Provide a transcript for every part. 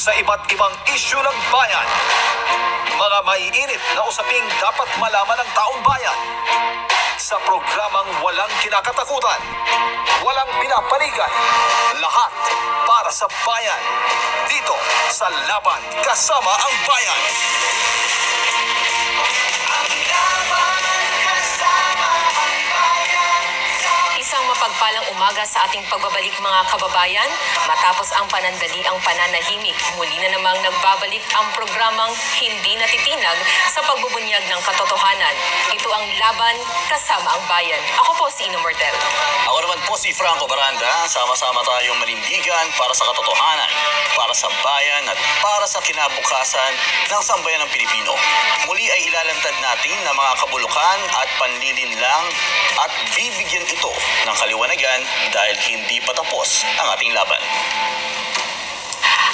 sa iba't ibang isyu ng bayan. Mga maiinit na usaping dapat malaman ng taong bayan. Sa programang walang kinakatakutan, walang pinapanigan, lahat para sa bayan. Dito sa Laban Kasama ang Bayan. Isang mapagpalang umaga sa ating pagbabalik mga kababayan. Matapos ang panandaliang pananahimik, muli na namang nagbabalik ang programang Hindi Natitinag sa pagbubunyag ng katotohanan. Ito ang Laban Kasama ang Bayan. Ako po si Ina Mortel. Ako naman po si Franco Baranda. Sama-sama tayong manindigan para sa katotohanan, para sa bayan at para sa kinabukasan ng sambayan ng Pilipino. Muli ay ilalantad natin ng mga kabulukan at panlilinlang at bibigyan ito ng kaliwanagan dahil hindi pa tapos ang ating laban.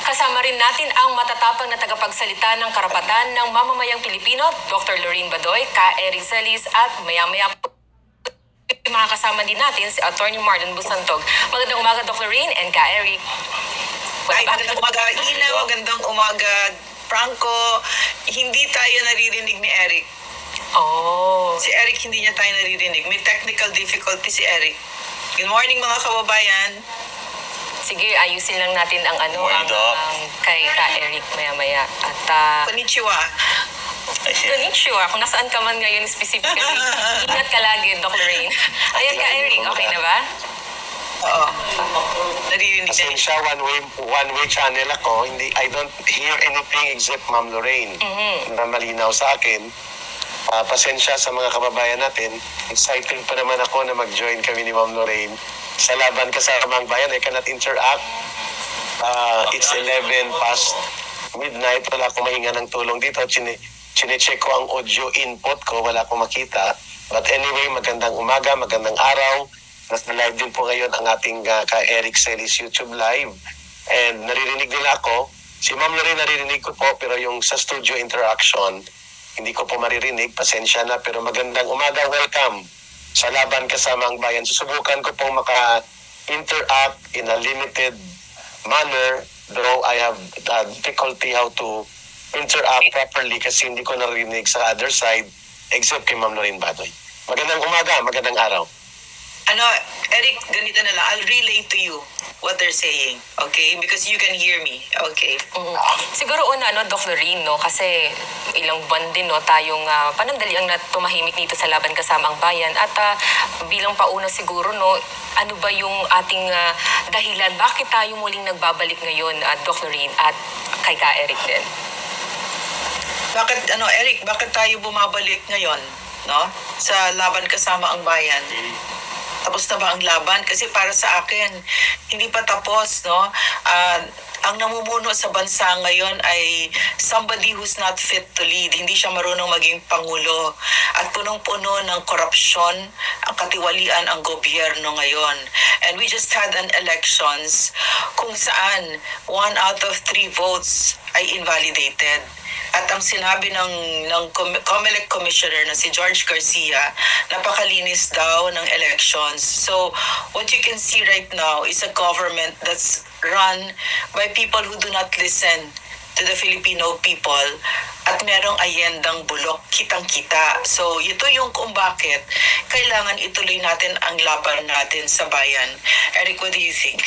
Kasama rin natin ang matatapang na tagapagsalita ng karapatan ng mamamayang Pilipino, Dr. Lorraine Badoy, Ka. Eric Celis at maya-maya po mga kasama din natin si Attorney Marlon Busantog. Magandang umaga, Dr. Lorraine and Ka. Eric. Ay, magandang umaga, Ina. Magandang umaga, Franco. Hindi tayo naririnig ni Eric. Oh. Si Eric, hindi niya tayo naririnig. May technical difficulty si Eric. Good morning, mga kababayan. Sige, ayusin lang natin ang Morning, Doc. kay Ka. Eric maya-maya. At Konnichiwa. konnichiwa, kung nasaan ka man ngayon specifically, ingat ka lagi, Dr. Lorraine. Ayan, Ka. Eric, okay na ba? Oo. Naririnig na. Pasensya, one-way channel ako. I don't hear anything except Ma'am Lorraine na malinaw sa akin. Pasensya sa mga kababayan natin. Excited pa naman ako na mag-join kami ni Ma'am Lorraine sa Laban Kasama ang Bayan. I cannot interact. It's 11 past midnight. Wala akong mahinga ng tulong dito. Chine-check ko ang audio input ko. Wala akong makita. But anyway, magandang umaga, magandang araw. Nasa live din po ngayon ang ating Ka Eric Celis YouTube live. And naririnig nila ako. Si Ma'am Lorraine naririnig ko po, pero yung sa studio interaction, hindi ko po maririnig. Pasensya na, pero magandang umaga. Welcome sa Laban Kasama ang Bayan. Susubukan ko pong maka-interact in a limited manner, though I have difficulty how to interact properly kasi hindi ko naririnig sa other side except kay Ma'am Lorraine Badoy. Magandang umaga, magandang araw. Eric, ganito na lang. I'll relay to you what they're saying, okay? Because you can hear me, okay? Siguro una, Dr. Lorraine, kasi ilang buwan din, tayong panandaliang na tumahimik dito sa Laban Kasama ang Bayan. At bilang pauna siguro, ano ba yung ating dahilan? Bakit tayo muling nagbabalik ngayon, Dr. Lorraine, at kay Ka. Eric din? Eric, bakit tayo bumabalik ngayon, sa Laban Kasama ang Bayan? Tapos na ba ang laban? Kasi para sa akin, hindi pa tapos, ang namumuno sa bansa ngayon ay somebody who's not fit to lead. Hindi siya marunong maging pangulo. At punong-puno ng korupsyon, ang katiwalian ang gobyerno ngayon. And we just had an elections kung saan 1 out of 3 votes ay invalidated. At ang sinabi ng COMELEC Commissioner na si George Garcia, napakalinis daw ng elections. So, what you can see right now is a government that's run by people who do not listen to the Filipino people at merong ayendang bulok, kitang-kita. So, ito yung kung bakit kailangan ituloy natin ang laban natin sa bayan. Eric, what do you think?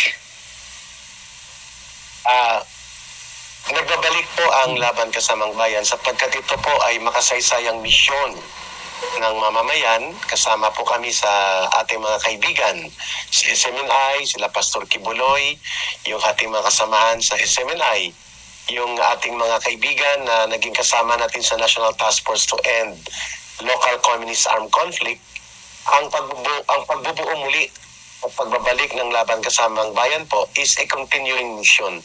Nagbabalik po ang Laban Kasamang Bayan sapagkat ito po ay makasaysayang misyon ng mamamayan. Kasama po kami sa ating mga kaibigan sa SMNI, sila Pastor Kibuloy, yung ating mga kasamahan sa SMNI, yung ating mga kaibigan na naging kasama natin sa National Task Force to End Local Communist Armed Conflict. Ang pagbubuo muli at pagbabalik ng Laban Kasamang Bayan po is a continuing mission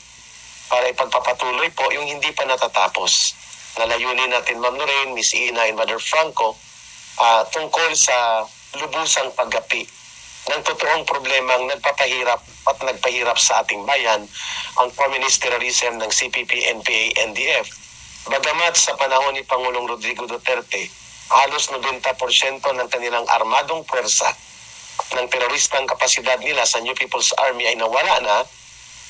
para ipagpapatuloy po yung hindi pa natatapos na layunin natin, Ma'am Lorraine, Miss Ina, and Mother Franco, tungkol sa lubusang paggapi ng totoong problemang nagpapahirap at nagpahirap sa ating bayan, ang communist terrorism ng CPP, NPA, NDF. Bagamat sa panahon ni Pangulong Rodrigo Duterte, halos 90% ng kanilang armadong puwersa ng teroristang kapasidad nila sa New People's Army ay nawala na,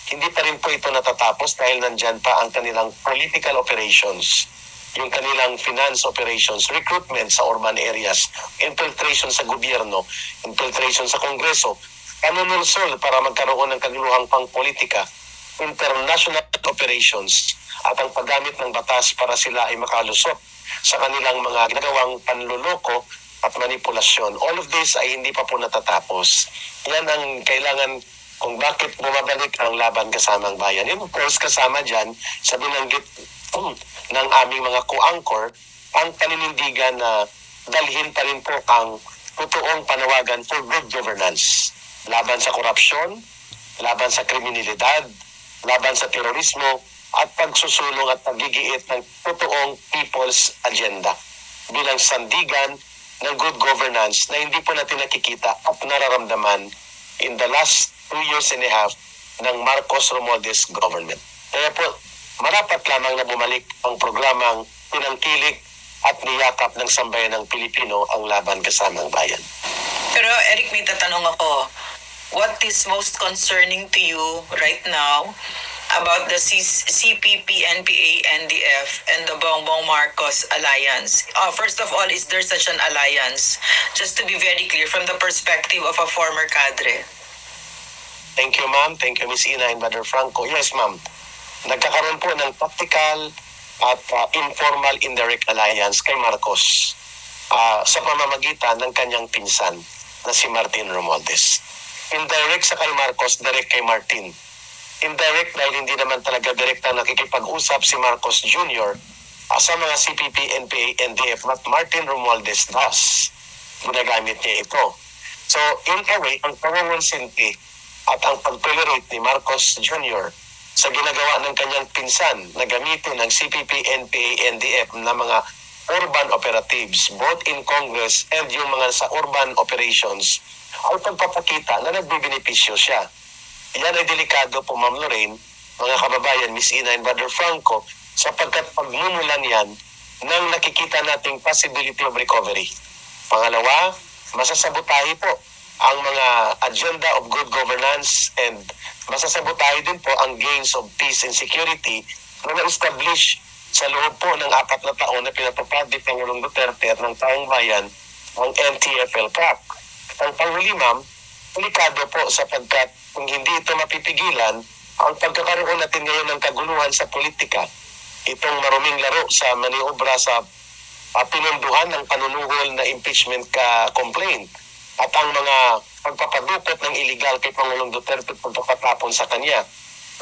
hindi pa rin po ito natatapos dahil nandyan pa ang kanilang political operations, yung kanilang finance operations, recruitment sa urban areas, infiltration sa gobyerno, infiltration sa kongreso, panunulsol para magkaroon ng kaguluhang pangpolitika, international operations, at ang paggamit ng batas para sila ay makalusot sa kanilang mga ginagawang panluloko at manipulasyon. All of this ay hindi pa po natatapos. Yan ang kailangan kung bakit bumabalik ang laban kasama ang bayan. And of course, kasama dyan sa binanggit ng aming mga co-anchor, ang paninindigan na dalhin pa rin po ang totoong panawagan for good governance. Laban sa korupsyon, laban sa kriminalidad, laban sa terorismo, at pagsusulong at paggigiit ng totoong people's agenda bilang sandigan ng good governance na hindi po natin nakikita at nararamdaman in the last 2 years and a half ng Marcos Romualdez government. Kaya po, marapat lamang na bumalik ang programang pinangkilik at niyakap ng sambayan ng Pilipino ang laban kasama ang bayan. Pero Eric, may tatanong ako. What is most concerning to you right now about the CPP, NPA, NDF, and the Bongbong Marcos alliance? First of all, is there such an alliance? Just to be very clear, from the perspective of a former cadre. Thank you, ma'am. Thank you, Ms. Ina and Brother Franco. Yes, ma'am. Nagkakaroon po ng tactical at informal indirect alliance kay Marcos sa pamamagitan ng kanyang pinsan na si Martin Romualdez. Indirect sa kay Marcos, direct kay Martin. Indirect dahil hindi naman talaga direkta nakikipag-usap si Marcos Jr. Sa mga CPP, NPA, NDF, but Martin Romualdez does. Ginagamit niya ito. So, in a way, ang pangungulsinti at ang pag-tolerate ni Marcos Jr. sa ginagawa ng kanyang pinsan na gamitin ng CPP, NPA, NDF na mga urban operatives, both in Congress and yung mga sa urban operations, ay pagpapakita na nagbibenepisyo siya. Yan ay delikado po, Ma'am Lorraine, mga kababayan, Miss Ina and Brother Franco, sapagkat pagmumulan yan ng nakikita nating possibility of recovery. Pangalawa, masasabotahe po ang mga agenda of good governance and masasabotahe din po ang gains of peace and security na na-establish sa loob po ng 4 na taon na pinatupad ni Pangulong Duterte at ng taong bayan ang NTFL-CAC. Ang panghuli, ma'am, delikado po sapagkat kung hindi ito mapipigilan, ang pagkakaroon natin ngayon ng kaguluhan sa politika, itong maruming laro sa maniobra sa pinunduhan ng panunuhol na impeachment complaint at ang mga pagpapadukot ng illegal kay Pangulong Duterte pagpapatapon sa kanya.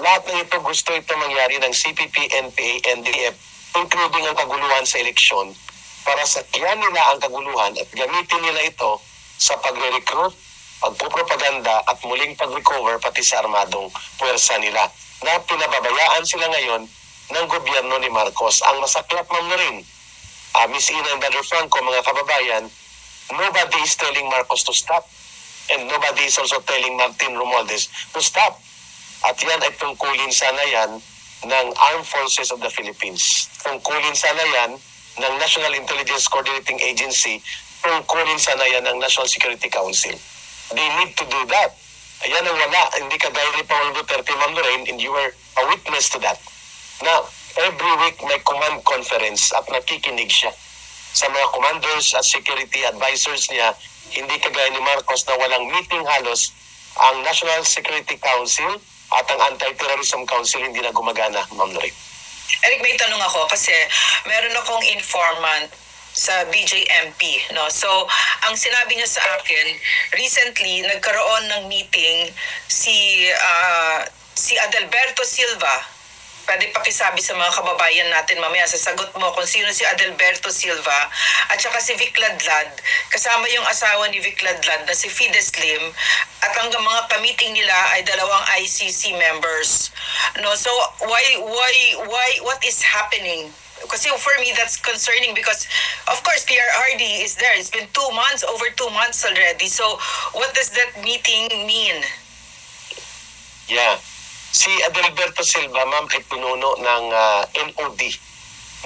Lahat ng ito gusto ito mangyari ng CPP, NPA, NDF, including ang kaguluhan sa eleksyon para sakyan nila ang kaguluhan at gamitin nila ito sa pagre-recruit, pagpupropaganda at muling pag-recover pati sa armadong puwersa nila na pinababayaan sila ngayon ng gobyerno ni Marcos. Ang masaklap, Ma'am Lorraine, Miss Ina and Brother Franco, mga kababayan, nobody is telling Marcos to stop and nobody is also telling Martin Romualdez to stop. At yan ay tungkulin sana yan ng Armed Forces of the Philippines. Tungkulin sana yan ng National Intelligence Coordinating Agency. Tungkulin sana yan ng National Security Council. They need to do that. Ayan ang wala. Hindi kagaya ni Pangulong Duterte, Ma'am Lorraine, and you were a witness to that. Now, every week may command conference at nakikinig siya sa mga commanders at security advisors niya. Hindi kagaya ni Marcos na walang meeting halos. Ang National Security Council at ang Anti-Terrorism Council hindi na gumagana, Ma'am Lorraine. Eric, may tanong ako kasi meron akong informant sa BJMP, no? So, ang sinabi niya sa akin, recently nagkaroon ng meeting si Adalberto Silva. Pwede pakisabi sa mga kababayan natin mamaya, sasagot mo kung sino si Adalberto Silva at saka si Vic Ladlad, kasama yung asawa ni Vic Ladlad na si Fides Lim, at ang mga ka-meeting nila ay 2 ICC members. No, so what is happening? Kasi for me, that's concerning because, of course, PRRD is there. It's been 2 months, over 2 months already. So, what does that meeting mean? Yeah. Si Adalberto Silva, ma'am, ay pinuno ng NOD,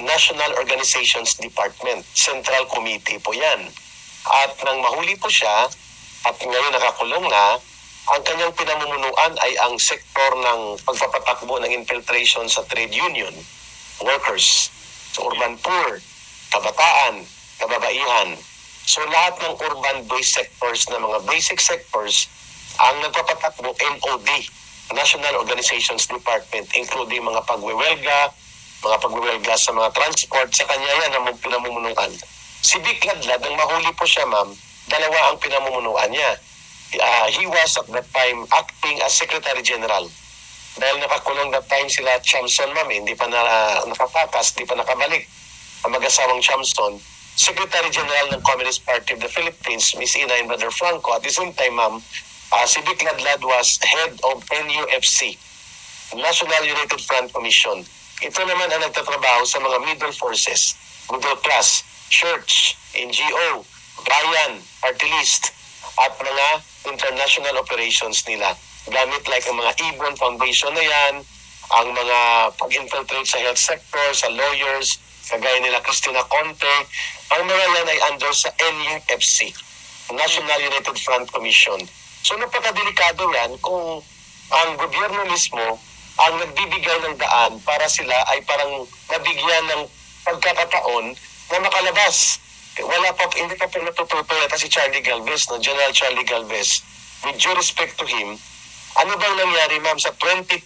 National Organizations Department. Central Committee po yan. At nang mahuli po siya, at ngayon nakakulong na, Ang kanyang pinamumunuan ay ang sektor ng pagpapatakbo ng infiltration sa trade union, workers, sa urban poor, kabataan, kababaihan. So lahat ng urban-based sectors na mga basic sectors ang nagpapatakbo NOD, National Organizations Department, including mga pagwewelga sa mga transport, sa kanya yan ang pinamumunuan. Si Vic Ladlad, nang mahuli po siya, ma'am, dalawa ang pinamumunuan niya. He was at that time acting as Secretary General. Dahil nakakulong that time sila Chamson, ma'am, hindi pa nakatakas, hindi pa nakabalik ang mag-asawang Chamson. Secretary General ng Communist Party of the Philippines, Miss Ina and Brother Franco. At the same time, ma'am, si Vic Ladlad was head of NUFC, National United Front Commission. Ito naman ang nagtatrabaho sa mga middle forces, middle class, church, NGO, bayan, party list, at mga international operations nila. Gamit like ang mga Ibon Foundation na yan, ang mga pag-infiltrate sa health sector, sa lawyers, kagaya nila Cristina Conte, ang mga yan ay under sa NUFC, National United Front Commission. So napakadelikado yan kung ang gobyerno mismo ang nagbibigay ng daan para sila ay parang nabigyan ng pagkakataon na makalabas. Hindi pa natututo yata si Charlie Galvez, no? General Charlie Galvez. With due respect to him, ano bang nangyari, ma'am, sa 22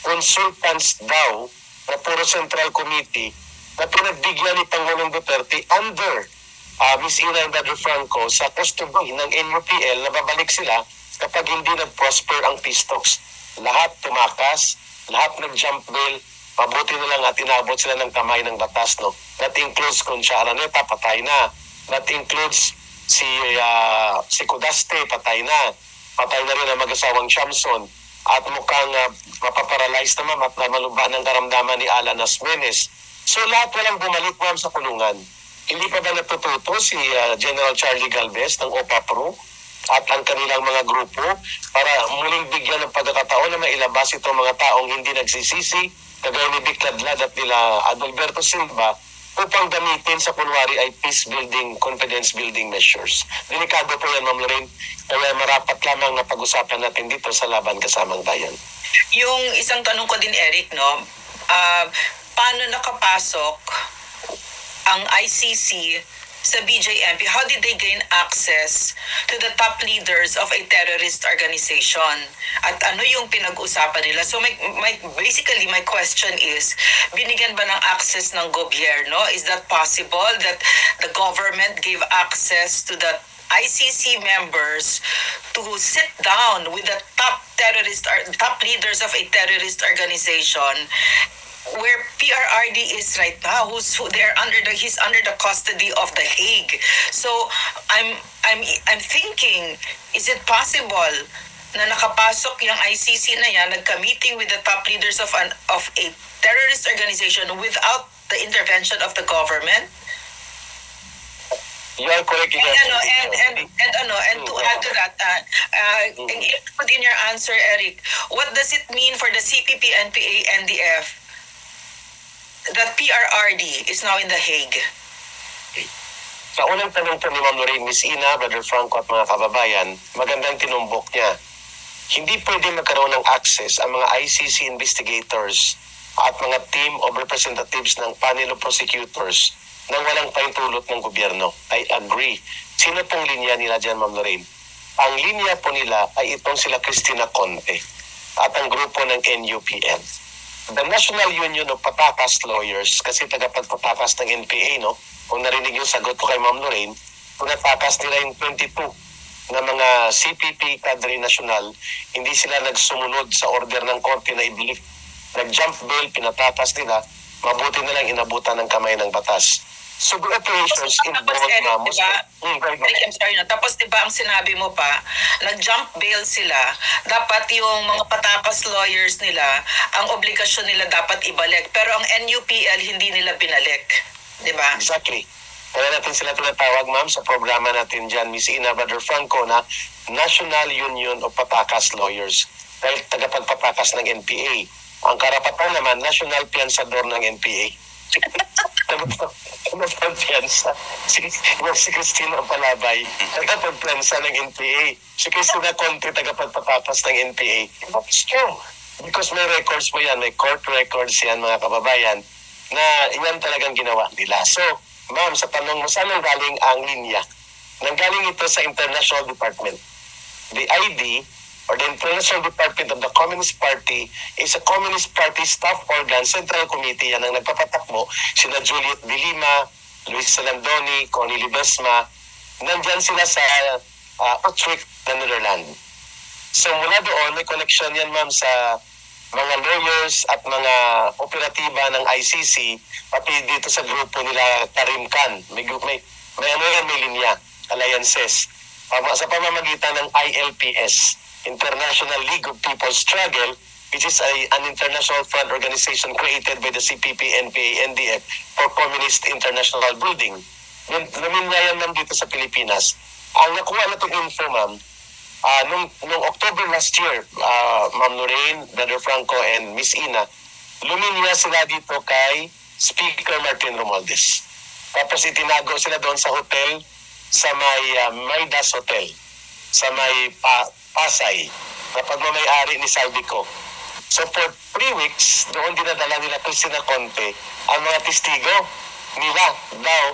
consultants daw na puro Central Committee na pinagbigyan ni Pangulong Duterte under Miss Ina and Brother Franco sa custody ng NUPL na babalik sila kapag hindi nag-prosper ang peace talks. Lahat tumakas, lahat nag-jump bail, mabuti na lang at inabot sila ng kamay ng batas, no? That includes Concha Araneta, patay na. That includes si Kudaste, patay na. Patay na rin ang mag-asawang Chamson. At mukhang mapaparalyze naman at maluba ng karamdaman ni Alan Asmenes. So lahat walang bumalik, ma'am, sa kulungan. Hindi pa ba natututo si General Charlie Galvez ng OPA-PRO at ang kanilang mga grupo para muling bigyan ng pagkakataon na mailabas itong mga taong hindi nagsisisi, kagaya ni Vic Ladlad at nila Adalberto Silva, upang gamitin sa kunwari ay peace-building, confidence-building measures. Delikado po yan, Ma'am Lorraine. Kaya marapat lamang na pag-usapan natin dito sa Laban Kasamang Bayan. Yung isang tanong ko din, Eric, no? Paano nakapasok ang ICC sa BJMP? How did they gain access to the top leaders of a terrorist organization? At ano yung pinag-usapan nila? So basically my question is, binigyan ba ng access ng gobyerno? Is that possible that the government gave access to the ICC members to sit down with the top leaders of a terrorist organization where PRRD is right now, he's under the custody of the Hague. So I'm thinking, is it possible na nakapasok yung ICC na yan, nagka-meeting with the top leaders of a terrorist organization without the intervention of the government? You are correct. And to add to that, put in your answer, Eric, what does it mean for the CPP, NPA, NDF that PRRD is now in The Hague? Sa unang tanong po ni Ma'am Lorraine, Miss Ina, Brother Franco at mga kababayan, magandang tinumbok niya. Hindi pwede magkaroon ng access ang mga ICC investigators at mga team of representatives ng panel of prosecutors nang walang paintulot ng gobyerno. I agree. Sino pong linya nila dyan, Ma'am Lorraine? Ang linya po nila ay itong sila Cristina Conte at ang grupo ng NUPL. The National Union of Patakas Lawyers, kasi tagapagpatakas ng NPA, no? Kung narinig yung sagot ko kay Ma'am Lorraine, kung natakas nila yung 22 na mga CPP Cadre National, hindi sila nagsumunod sa order ng korte na ibalik. Nag-jump bail, pinatakas nila, mabuti na lang inabutan ng kamay ng batas. So the operations involved na I'm sorry na. Tapos diba ang sinabi mo pa, nag-jump bail sila, dapat yung mga patakas lawyers nila, ang obligasyon nila dapat ibalik. Pero ang NUPL hindi nila binalik. Diba? Exactly. Kaya natin sila tinatawag, ma'am, sa programa natin dyan, Miss Ina, Brother Franco, na National Union of Patakas Lawyers. Dahil tagapagpatakas ng NPA. Ang karapatan naman, National Piansador ng NPA. nagpagpiyansa. Si Christina Palabay, tagapagpiyansa ng NPA. Si Christina Conte, tagapagpapapas ng NPA. That's true. Because may records mo yan, may court records yan, mga kababayan, na yan talagang ginawa nila. So, ma'am, sa tanong mo, saan nanggaling ang linya? Nanggaling ito sa International Department. The ID, or the International Department of the Communist Party, is a Communist Party staff organ, Central Committee, yan ang nagpapatakbo, sina Juliet de Lima, Luis Salandoni, Connie Libesma, nandyan sila sa Utrecht, the Netherlands. So mula doon, may connection yan, ma'am, sa mga lawyers at mga operatiba ng ICC, pati dito sa grupo nila Karim Khan. May linya, alliances. Sa pamamagitan ng ILPS, International League of People's Struggle, which is an international front organization created by the CPP, NPA, NDF for Communist International Building. Luminyayan lang dito sa Pilipinas. Ang nakuha na itong info, ma'am, nung October last year, Ma'am Lorraine, Brother Franco, and Miss Ina, luminya sila dito kay Speaker Martin Romualdez. Tapos itinago sila doon sa hotel, sa may Maidas Hotel, sa may Pasay, na pagmamayari ni Saldico. So for 3 weeks, doon dinadala nila Christina Conte ang mga testigo nila daw,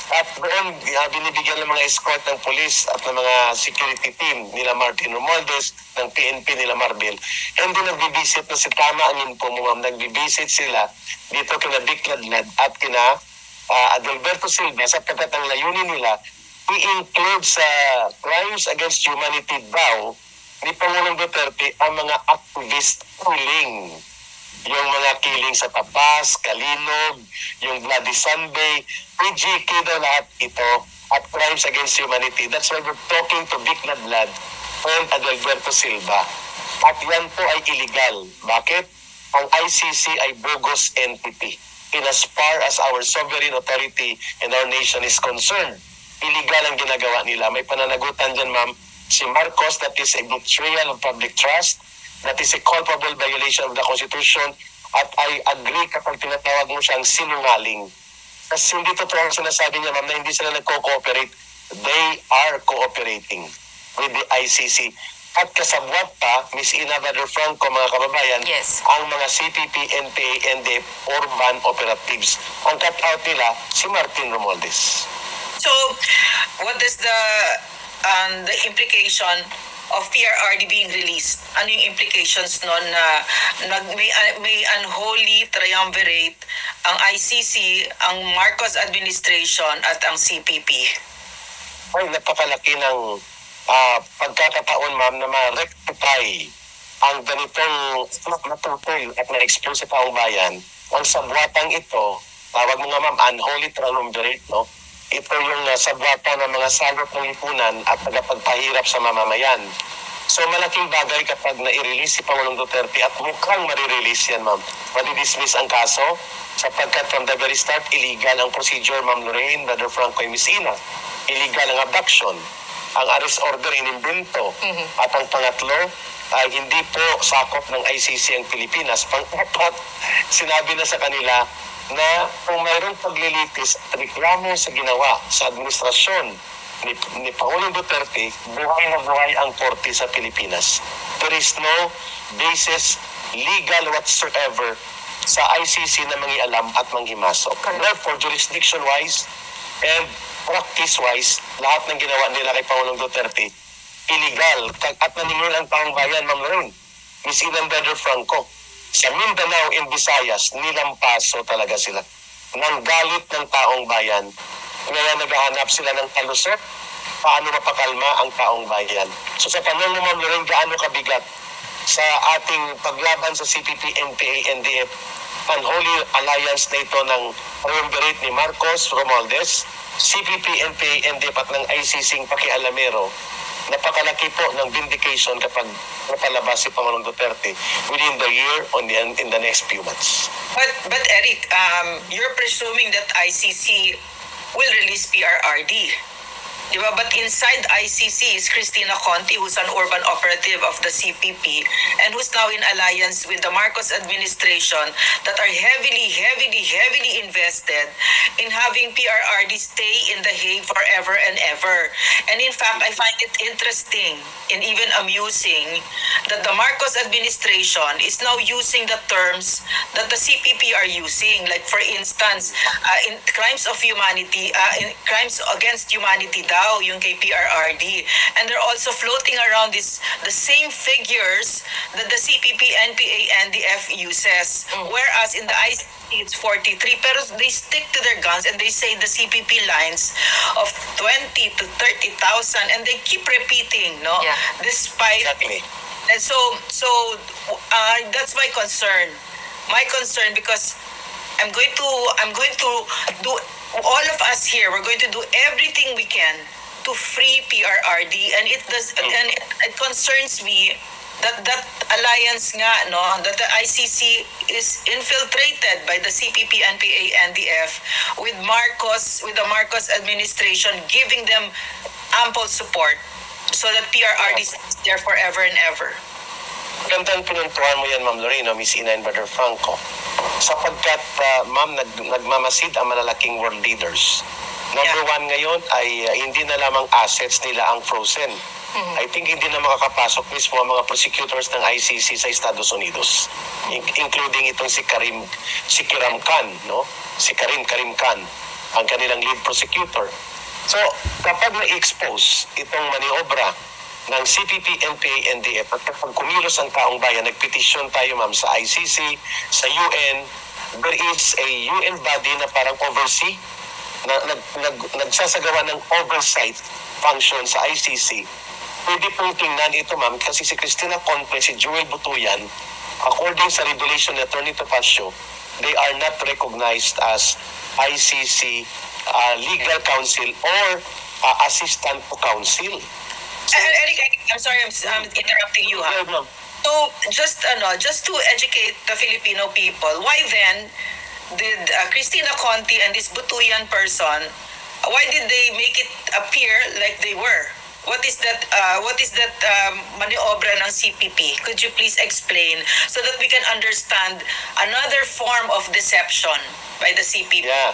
at doon binibigyan ng mga escort ng police at ng mga security team nila Martin Romualdez, ng PNP nila Marbel. And then nagbibisit na si Tama ang info mo, ma'am, nagbibisit sila dito kina Dick Ladlad at kina Adalberto Silva, sapagkat ang layunin nila i-include sa crimes against humanity daw ni Pangulong Duterte ang mga activist killing. Yung mga killing sa Tapas, Kalinog, yung Bloody Sunday, PGK daw lahat ito at crimes against humanity. That's why we're talking to Dick Ladlad and Adalberto Silva. At yan po ay illegal. Bakit? Ang ICC ay bogus entity. In as far as our sovereign authority and our nation is concerned, illegal ang ginagawa nila. May pananagutan dyan, ma'am, si Marcos, that is a betrayal of public trust, that is a culpable violation of the Constitution, at I agree kapag tinatawag mo siyang sinungaling. Kasi hindi totoo ang sinasabi niya, ma'am, na hindi sila nagko-cooperate. They are cooperating with the ICC. At kasabwat pa, Miss Ina, Brother Franco, mga kababayan, Yes. ang mga CPP, NPA, NDF, urban operatives. Ang cut-out nila, si Martin Romualdez. So, what is the implication of PRRD being released? Ano yung implications nun na may unholy triumvirate ang ICC, ang Marcos administration at ang CPP? Ay, napakalaki ng pagkakataon, ma'am, na ma-rectify ang ganitong matutoy at na-expose sa taong bayan. Ang sabwatang ito, tawag mo nga, ma'am, unholy triumvirate, no? Ito yung sabwata ng mga salot ng lipunan at tagapagpahirap sa mamamayan. So malaking bagay kapag na-release si Pangulong Duterte at mukhang marirelease yan, ma'am. Madidismiss ang kaso sapagkat from the very start, illegal ang procedure, Ma'am Lorraine, Brother Franco, and Miss Ina. Illegal ang abduction, ang arrest order inimbento, at ang pangatlo, ay hindi po sakop ng ICC ang Pilipinas. Pang-apat, sinabi na sa kanila na kung mayroong paglilitis at reklamo sa ginawa sa administrasyon ni Pangulong Duterte, buhay na buhay ang korte sa Pilipinas. There is no basis legal whatsoever sa ICC na mangialam at manghimasok. Therefore, jurisdiction-wise and practice-wise, lahat ng ginawa nila kay Pangulong Duterte, illegal. At naningil ang taong bayan, Ma'am Lorraine, Miss Ina, Brother Franco, sa Mindanao and Visayas, nilampaso talaga sila ng galit ng taong bayan. Ngayon naghahanap sila ng kalusot, paano mapakalma ang taong bayan. So sa tanong mo, Ma'am Lorraine, gaano kabigat sa ating paglaban sa CPP, NPA, NDF, unholy alliance na ito ng triumvirate ni Marcos Romualdez, CPP, NPA, NDF at ng ICC pakialamero, napakalaki po ng vindication kapag napalabas si Pangulong Duterte within the year or in the next few months. But Eric, you're presuming that ICC will release PRRD. Diba? But inside ICC is Cristina Conti, who's an urban operative of the CPP and who's now in alliance with the Marcos administration that are heavily invested in having PRRD stay in The Hague forever and ever. And in fact, I find it interesting and even amusing that the Marcos administration is now using the terms that the CPP are using. Like for instance, in crimes of humanity, in crimes against humanity daw, yung kay PRRD. And they're also floating around the same figures that the CPP, NPA, NDF uses. Whereas in the ICC, it's 43. Pero they stick to their guns and they say the CPP lines of 20 to 30,000 and they keep repeating, no? Yeah. Despite... Exactly. And so that's my concern. My concern because I'm going to do, all of us here, we're going to do everything we can to free PRRD, and it concerns me that alliance nga, no, that the ICC is infiltrated by the CPP, NPA, NDF with the Marcos administration giving them ample support so that PRRD stays there forever and ever. Gandang pinuntuhan mo yan, Ma'am Lorraine, Miss Ina and Brother Franco. Sapagkat, Ma'am, nagmamasid ang malalaking world leaders. Number one ngayon ay hindi na lamang assets nila ang frozen. I think hindi na makakapasok mismo ang mga prosecutors ng ICC sa Estados Unidos. Including itong si Karim Khan, no? Si Karim Khan, ang kanilang lead prosecutor. So, kapag na-expose itong maniobra ng CPP, NPA, NDF at kapag kumilos ang taong bayan, nagpetisyon tayo, ma'am, sa ICC, sa UN, there is a UN body na parang oversee, na nagsasagawa ng oversight function sa ICC. Pwede pong tingnan ito, ma'am, kasi si Cristina Conte, si Joel Butuyan, according sa revelation ni Atty. Topacio, they are not recognized as ICC legal counsel or assistant to counsel. Eric, I'm sorry, I'm interrupting you. Ha? Yeah, So just to educate the Filipino people, why then did Cristina Conti and this Butuyan person, why did they make it appear like they were? What is that maniobra ng CPP? Could you please explain so that we can understand another form of deception by the CPP? Yeah.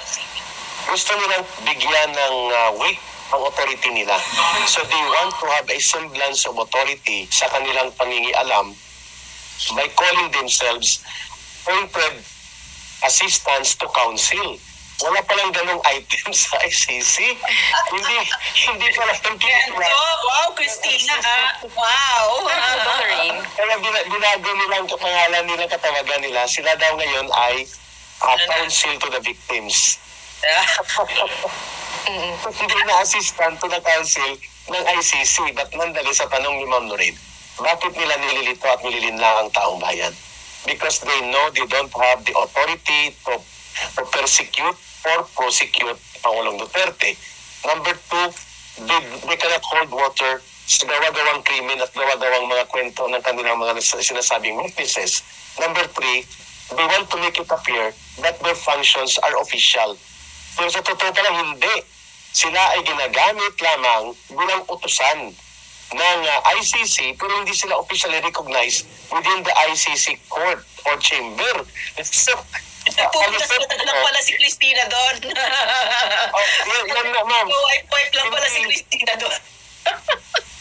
Gusto nilang bigyan ng weight ang authority nila. So they want to have a semblance of authority sa kanilang pangingialam by calling themselves appointed assistants to counsel. Wala palang ganong item sa ICC. Hindi pala ng Wow, Christina, ha? Wow! Kaya binago nila ang pangalan nila, katawagan nila. Sila daw ngayon ay counsel to the victims. Hindi na assistant to the counsel ng ICC. But nandali sa tanong ni Ma'am Lorraine, bakit nila nililito at nililinlang ang taong bayan? Because they know they don't have the authority to persecute or prosecute Pangulong Duterte. Number two, they cannot hold water sa gawa-gawang krimen at gawa-gawang mga kwento ng kanilang mga sinasabing witnesses. Number three, they want to make it appear that their functions are official. Pero sa totoo pala hindi. Sila ay ginagamit lamang bilang utusan ng ICC pero hindi sila officially recognized within the ICC court or chamber. So, Pupuntas lang pala si Cristina doon. yan na, ma'am. Wipe lang pala si Cristina doon.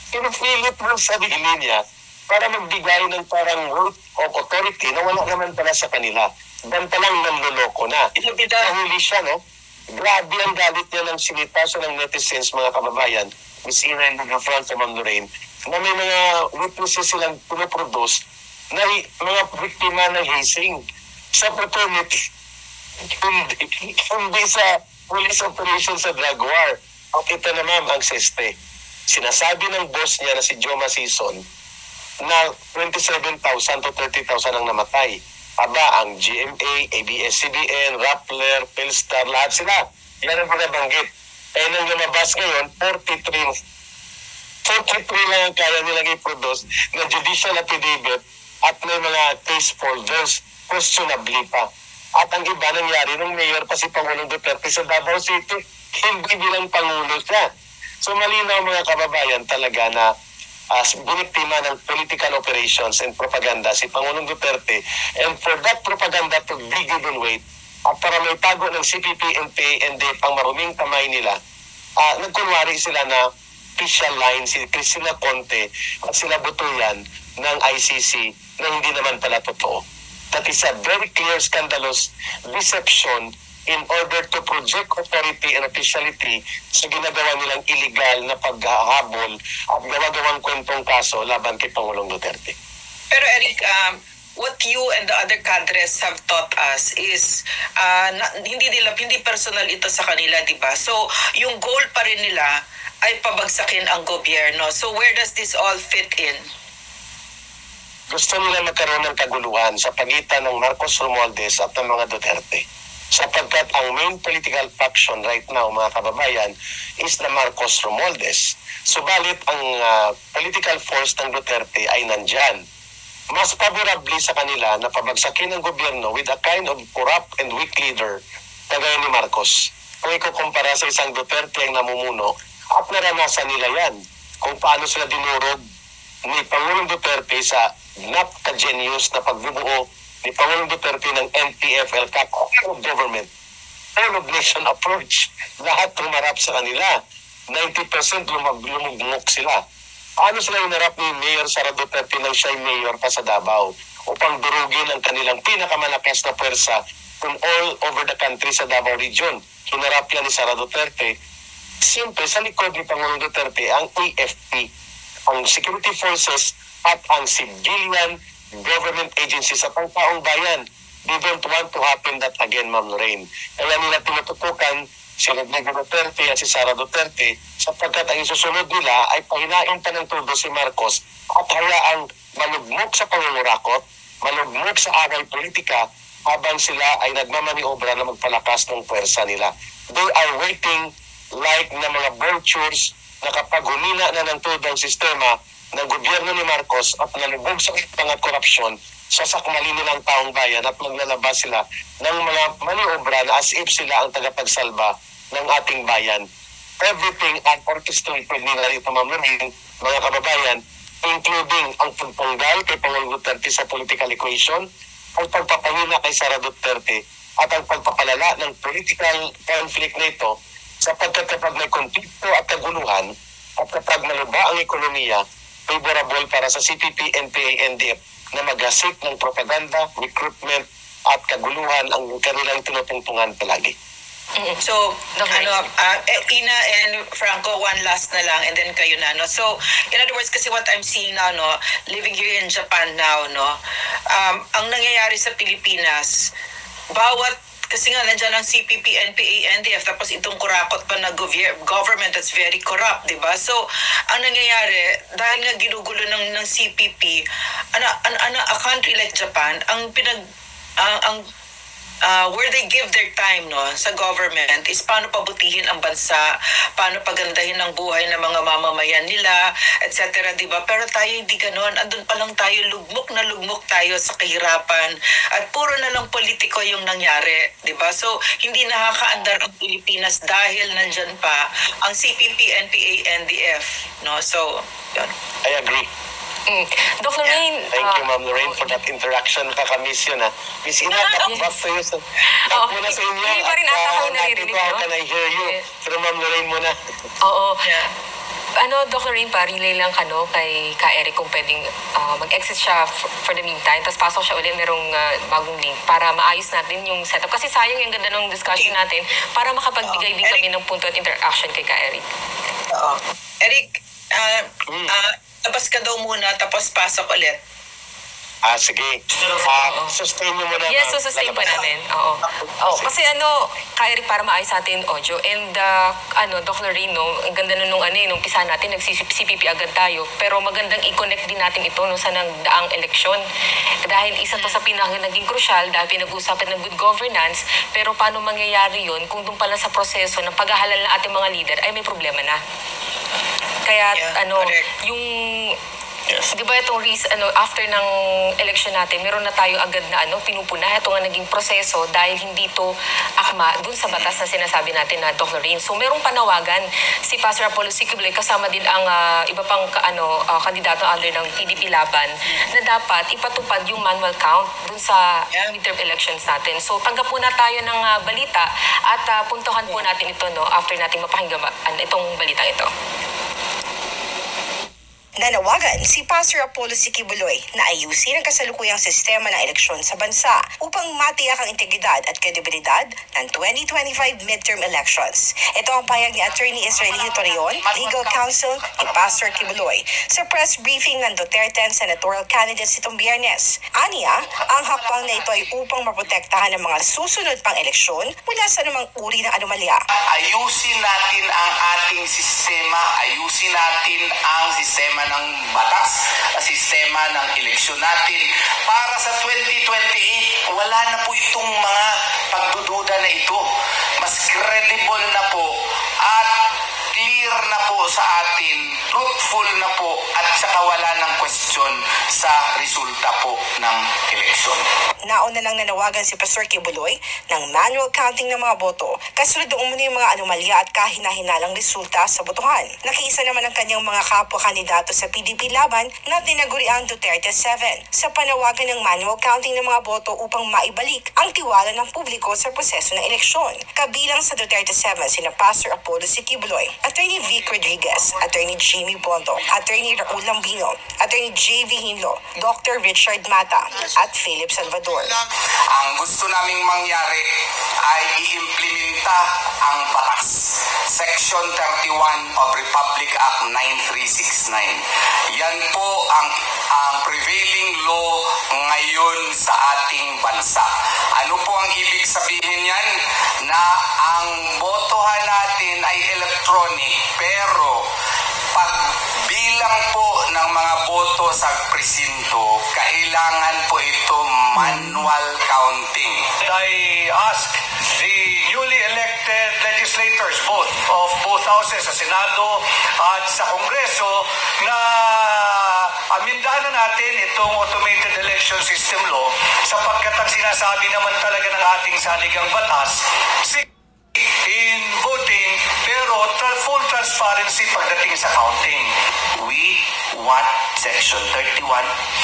Pinupilit mo sa sarili niya para magbigay ng parang root of authority na wala naman pala sa kanila. Dan palang nanloloko na. Nahuli siya, no? Grabe ang galit niya ng sinitaso ng netizens, mga kababayan, Miss Ina and Brother Franco, Ma'am Lorraine, na may mga witnesses silang pinoproduce na mga biktima ng hazing sa paternity, hindi sa police operation sa drug war. O ito na, ma'am, ang seste. Sinasabi ng boss niya na si Joma Season na 27,000 to 30,000 ang namatay. Aba, ang GMA, ABS-CBN, Rappler, Philstar, lahat sila. Yan ang pinabanggit. Eh, nang lumabas ngayon, 43 lang ang kaya nilang i-produce na judicial affidavit at may mga case folders, questionably pa. At ang iba nangyari nung mayor pa si Pangulong Duterte sa Davao City, hindi bilang Pangulo siya. So malinaw mga kababayan talaga na as biniktima ng political operations and propaganda si Pangulong Duterte, and for that propaganda to be given weight at para may tago ng CPP, NPA, NDF ang maruming kamay nila, nagkunwari sila na official line si Cristina Conte at sila Butuyan ng ICC na hindi naman pala totoo. That is a very clear scandalous deception in order to project authority and officiality sa ginagawa nilang illegal na paghahabol at gawa-gawang kwentong kaso laban kay Pangulong Duterte. Pero Eric, what you and the other cadres have taught us is hindi personal ito sa kanila, di ba? So, yung goal pa rin nila ay pabagsakin ang gobyerno. So, where does this all fit in? Gusto nila magkaroon ng kaguluhan sa pagitan ng Marcos Romualdez at ng mga Duterte. Sapagkat ang main political faction right now, mga kababayan, is the Marcos Romualdez. Subalit ang political force ng Duterte ay nandyan. Mas favorably sa kanila na pabagsakin ng gobyerno with a kind of corrupt and weak leader kagaya ni Marcos. Kung ikukumpara sa isang Duterte ang namumuno, at naranasan nila yan kung paano sila dinurog ni Pangulong Duterte sa napaka-genius na pagbubuo ni Pangulong Duterte ng NPF-L of government, all of nation approach. Lahat tumarap sa kanila. 90% lumugmok sila. Paano sila hinarap ni Mayor Sara Duterte nang siya'y mayor pa sa Davao upang durugin ang kanilang pinakamalakas na pwersa from all over the country sa Davao region? Hinarap yan ni Sara Duterte. Siyempre, sa likod ni Pangulong Duterte ang AFP, ang security forces at ang civilian government agencies at ang taong bayan. They don't want to happen that again, Ma'am Lorraine. Kaya nila tinututukan si Rodrigo Duterte at si Sara Duterte sapagkat ang isusunod nila ay pahinain pa ng todo si Marcos at hayaang malugmok sa pangungurakot, malugmok sa away politika habang sila ay nagmamaniobra na magpalakas ng puwersa nila. They are waiting like na mga vultures na kapag humina na ng todo ang sistema ng gobyerno ni Marcos at nalubog sa pangat korupsyon, sasakmali nilang taong bayan at maglalabas sila ng mga maniobra na as if sila ang tagapagsalba ng ating bayan. Everything orchestrated nila rito, Ma'am Lorraine, mga kababayan, including ang pagpanggal kay Pangulong Duterte sa political equation, ang pagpapahina kay Sara Duterte, at ang pagpapalala ng political conflict nito sapagkat kapag may konflikto at kaguluhan at kapag maluba ang ekonomiya, favorable para sa CPP, NPA, NDF na maghasik ng propaganda, recruitment at kaguluhan ang kanilang tinutungtungan palagi. So, Ina and Franco, one last na lang and then kayo na, no? So, in other words, kasi what I'm seeing now, no, living here in Japan now, no, ang nangyayari sa Pilipinas, kasi nga nandiyan ang CPP, NPA, NDF, tapos itong kurakot pa na government that's very corrupt, di ba? So, ang nangyayari, dahil nga ginugulo ng CPP, a country like Japan, where they give their time, no, sa government is paano pabutihin ang bansa, paano pagandahin ang buhay ng mga mamamayan nila, etc. Diba? Pero tayo hindi ganon. Andun pa lang tayo, lugmok na lugmok tayo sa kahirapan at puro na lang politiko yung nangyari. Diba? So, hindi nakakaandar ang Pilipinas dahil nandyan pa ang CPP, NPA, NDF. No? So, yun. I agree. Doc Lorraine, Thank you, Ma'am Lorraine, for that interaction. Nakakamiss yun, ha. Miss Ina, back to you. Back muna sa inyo. Hindi pa rin ata kayo naririnig, no? How can I hear you? Yes. Pero Ma'am Lorraine muna. Oo. Yeah. Doc Lorraine, relay lang kay Ka Eric kung pwedeng mag-exit siya for the meantime, tapos pasok siya ulit, merong bagong link para maayos natin yung setup. Kasi sayang yung ganda ng discussion natin para makapagbigay din kami ng punto at interaction kay Ka Eric. Eric, labas ka daw muna tapos pasok ulit. Sige. Sustain mo muna. Yes, sustain pa namin. Oo. Kasi Ka Eric, para maayos natin audio. And Doc Lorraine, ang ganda nung pisa natin, nag-CPP agad tayo. Pero magandang i-connect din natin ito sa nagdaang eleksyon. Dahil isa to sa naging crucial dahil pinag-uusapan ng good governance. Pero paano mangyayari yun kung doon pala sa proseso ng paghahalal ng ating mga leader ay may problema na. Kaya Yeah, correct. yung Yes. Di ba itong after ng election natin, meron na tayo agad na pinupuna. Ito nga naging proseso dahil hindi to akma dun sa batas na sinasabi natin na Dr. Lorraine. So merong panawagan si Pastor Apollo Sikibuloy kasama din ang iba pang kandidato under ng PDP Laban na dapat ipatupad yung manual count dun sa midterm elections natin. So tanggap muna tayo ng balita at puntuhan po natin ito after natin mapakinggan itong balita ito. Nanawagan si Pastor Apollo Sikibuloy na ayusin ang kasalukuyang sistema ng eleksyon sa bansa upang matiyak ang integridad at kredibilidad ng 2025 midterm elections. Ito ang pahayag ni Attorney Israelito Torreon, Legal Counsel ni Pastor Kibuloy sa press briefing ng Duterte and senatorial candidates itong Biyernes. Aniya, ang hakbang na ito ay upang maprotektahan ang mga susunod pang eleksyon mula sa anumang uri ng anomalya. Ayusin natin ang ating sistema, ayusin natin ang sistema ng batas, ang sistema ng eleksyon natin para sa 2028 wala na po itong mga pagdududa na ito. Mas credible na po at clear na po sa atin, truthful na po at saka wala ng question sa resulta po ng eleksyon. Nauna nang nanawagan si Pastor Kibuloy ng manual counting ng mga boto kasunod ng umano yung mga anomalya at kahina-hinalang resulta sa botohan. Nakiisa naman ang kanyang mga kapwa-kandidato sa PDP Laban na tinaguri ang Duterte 7 sa panawagan ng manual counting ng mga boto upang maibalik ang tiwala ng publiko sa proseso ng eleksyon. Kabilang sa Duterte 7 sina Pastor Apollo Sikibuloy, Attorney Vic Rodriguez, Attorney Jamie Bondo, Attorney Raul Lambino, Attorney J.V. Hinlo, Dr. Richard Mata, at Philip Salvador. Ang gusto naming mangyari ay i-implementa ang batas. Section 31 of Republic Act 9369. Yan po ang prevailing law ngayon sa ating bansa. Ano po ang ibig sabihin yan? Na ang botohan natin ay electronic pero pagbilang po ng mga boto sa presinto, kailangan po ito manual counting. I ask the newly elected legislators of both houses, sa Senado at sa Kongreso, na amindahan na natin itong automated election system law sapagkat ang sinasabi naman talaga ng ating saligang batas in voting pero full transparency pagdating sa counting. We want Section 31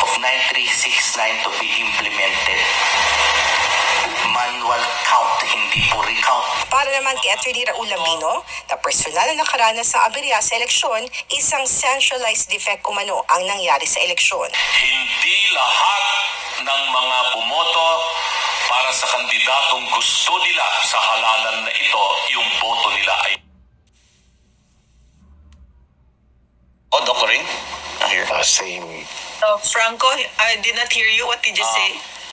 of 9369 to be implemented. Manual count, hindi po recount. Para naman kay Attorney Raul Lambino, na personal na nakaranas sa aberya sa eleksyon, isang centralized defect umano ang nangyari sa eleksyon. Hindi lahat ng mga bumoto para sa kandidatong gusto nila sa halalan na ito, yung boto nila ay... Oh, Dr. Lorraine? Here. Same. Franco, I did not hear you. What did you say?